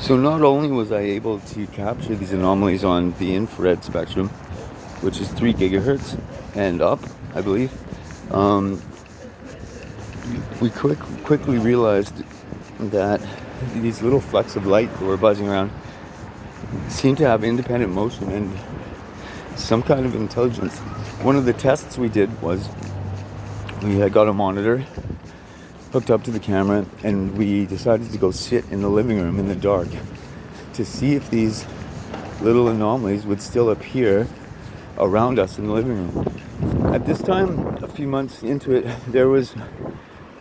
So not only was I able to capture these anomalies on the infrared spectrum, which is 3 gigahertz and up, I believe, um, we quickly realized that these little flecks of light that were buzzing around seem to have independent motion and some kind of intelligence. One of the tests we did was we had got a monitor hooked up to the camera, and we decided to go sit in the living room in the dark to see if these little anomalies would still appear around us in the living room. At this time, a few months into it, there was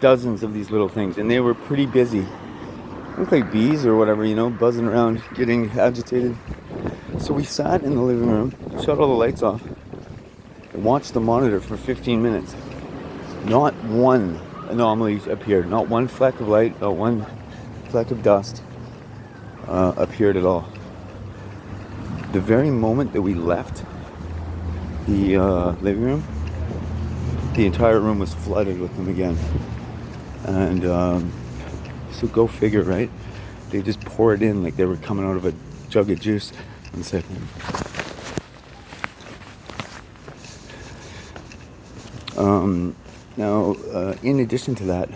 dozens of these little things, and they were pretty busy. Looked like bees or whatever, buzzing around, getting agitated. So we sat in the living room, shut all the lights off, and watched the monitor for 15 minutes. Not one anomaly appeared. Not one fleck of light, not one fleck of dust appeared at all. The very moment that we left the living room, the entire room was flooded with them again. And so go figure, right? They just pour it in like they were coming out of a jug of juice. 1 second. Now, in addition to that,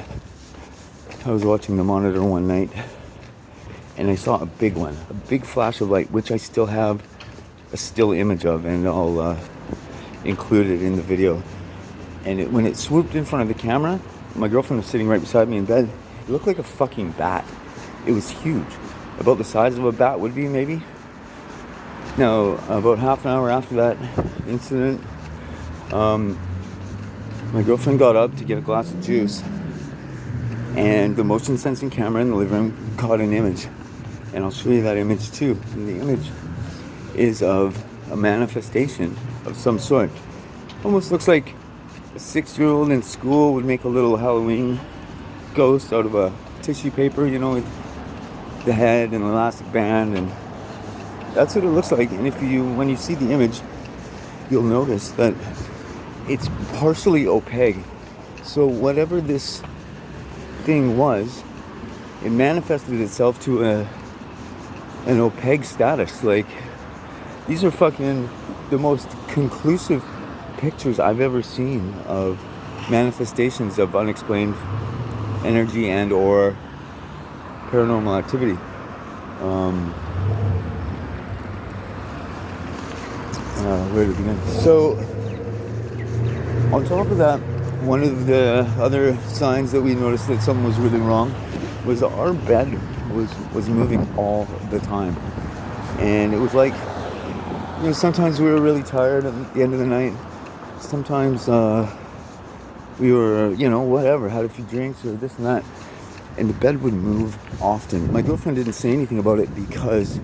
I was watching the monitor one night, and I saw a big one, a big flash of light, which I still have a still image of, and I'll include it in the video. And when it swooped in front of the camera, my girlfriend was sitting right beside me in bed. It looked like a fucking bat. It was huge, about the size of a bat would be, maybe. Now, about half an hour after that incident, my girlfriend got up to get a glass of juice, and the motion sensing camera in the living room caught an image. And I'll show you that image too. And the image is of a manifestation of some sort. Almost looks like a 6-year-old in school would make a little Halloween ghost out of a tissue paper, with the head and elastic band, and that's what it looks like. And when you see the image, you'll notice that it's partially opaque. So whatever this thing was, it manifested itself to an opaque status. Like, these are fucking the most conclusive pictures I've ever seen of manifestations of unexplained energy and or paranormal activity. Where to begin? So, on top of that, one of the other signs that we noticed that something was really wrong was our bed was moving all the time. And it was like, sometimes we were really tired at the end of the night. Sometimes we were, whatever, had a few drinks or this and that. And the bed would move often. My girlfriend didn't say anything about it because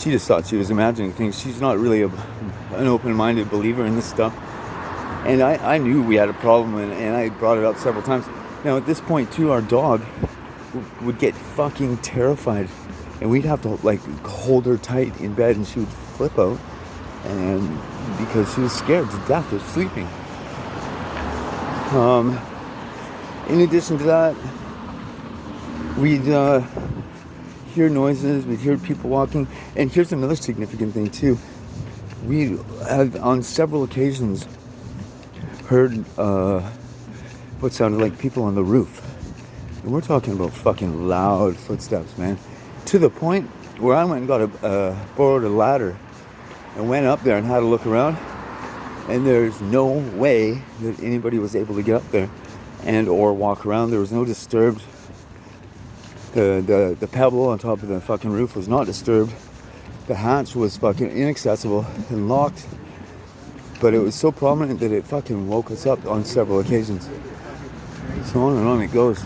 she just thought she was imagining things. She's not really an open-minded believer in this stuff. And I knew we had a problem, and I brought it up several times. Now, at this point, too, our dog would get fucking terrified. And we'd have to, hold her tight in bed, and she would flip out. And because she was scared to death of sleeping. In addition to that, we'd hear noises, we'd hear people walking. And here's another significant thing, too. We have, on several occasions, heard what sounded like people on the roof. And we're talking about fucking loud footsteps, man. To the point where I went and borrowed a ladder and went up there and had a look around. And there's no way that anybody was able to get up there and or walk around. There was no disturbed. The pebble on top of the fucking roof was not disturbed. The hatch was fucking inaccessible and locked. But it was so prominent that it fucking woke us up on several occasions. So on and on it goes.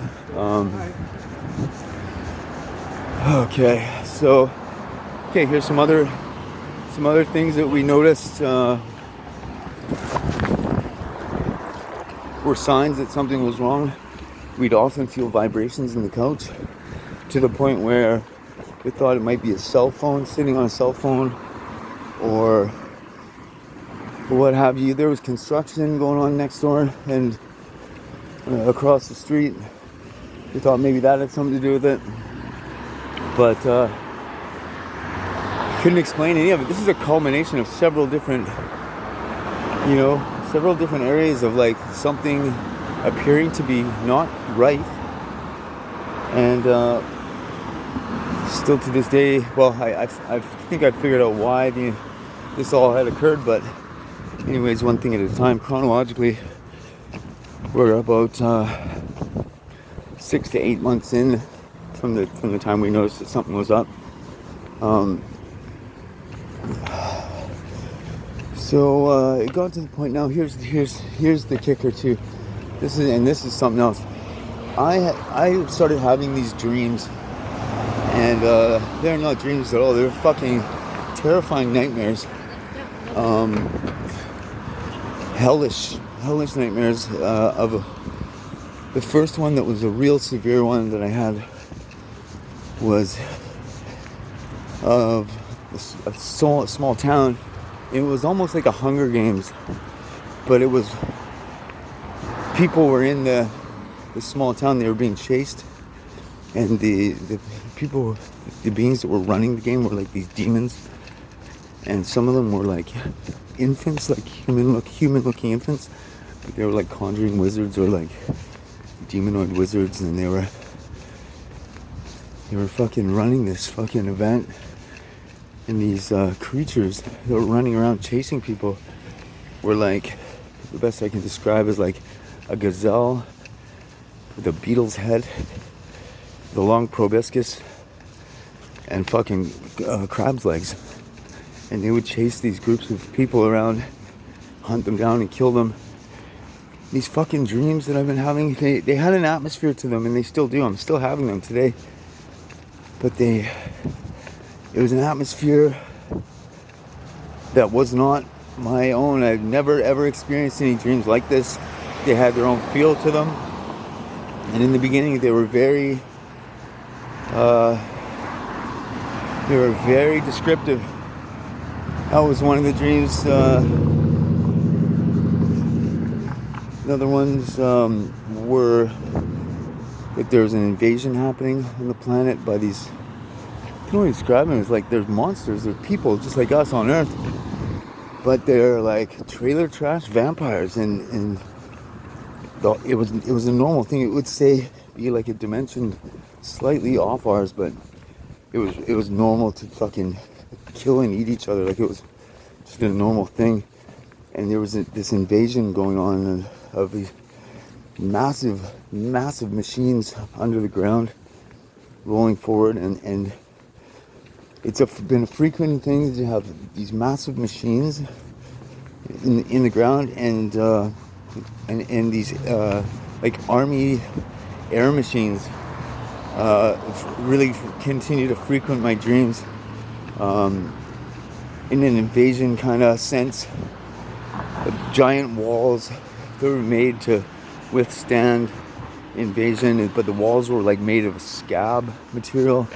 Okay, here's some other things that we noticed were signs that something was wrong. We'd often feel vibrations in the couch to the point where we thought it might be a cell phone, sitting on a cell phone, or what have you. There was construction going on next door and across the street. We thought maybe that had something to do with it. but couldn't explain any of it. This is a culmination of several different areas of like something appearing to be not right, and still to this day, well, I think I figured out why this all had occurred, but anyways, one thing at a time. Chronologically, we're about 6 to 8 months in from the time we noticed that something was up. So it got to the point now. Here's the kicker too. This is something else. I started having these dreams, and they're not dreams at all. They're fucking terrifying nightmares. Hellish nightmares. The first one that was a real severe one that I had was of a small town. It was almost like a Hunger Games, but it was people were in the small town. They were being chased, and the beings that were running the game were like these demons, and some of them were like infants, like human-looking infants, but they were like conjuring wizards or like demonoid wizards, and they were fucking running this fucking event. And these creatures that were running around chasing people were like, the best I can describe is like a gazelle with a beetle's head, the long proboscis, and fucking crab's legs. And they would chase these groups of people around, hunt them down and kill them. These fucking dreams that I've been having, they had an atmosphere to them, and they still do. I'm still having them today. But it was an atmosphere that was not my own. I've never ever experienced any dreams like this. They had their own feel to them. And in the beginning, they were very descriptive. That was one of the dreams. The other ones were that there was an invasion happening on the planet by these, I can only describe them as like there's monsters, they're people just like us on Earth, but they're like trailer trash vampires, and it was a normal thing. It would be like a dimension slightly off ours, but it was normal to fucking kill and eat each other. Like it was just a normal thing. And there was this invasion going on of these massive machines under the ground rolling forward, and it's been a frequent thing to have these massive machines in the ground, and these like army air machines really continue to frequent my dreams in an invasion kind of sense. The giant walls that were made to withstand invasion, but the walls were like made of scab material,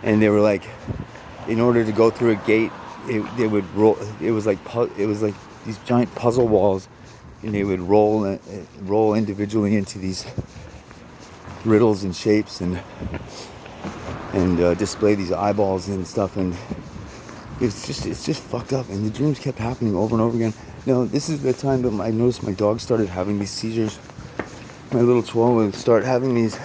and they were like, in order to go through a gate, they would roll. It was like these giant puzzle walls, and they would roll individually into these riddles and shapes, and display these eyeballs and stuff, and it's just fucked up. And the dreams kept happening over and over again. Now, this is the time that I noticed my dog started having these seizures. My little chihuahua would start having these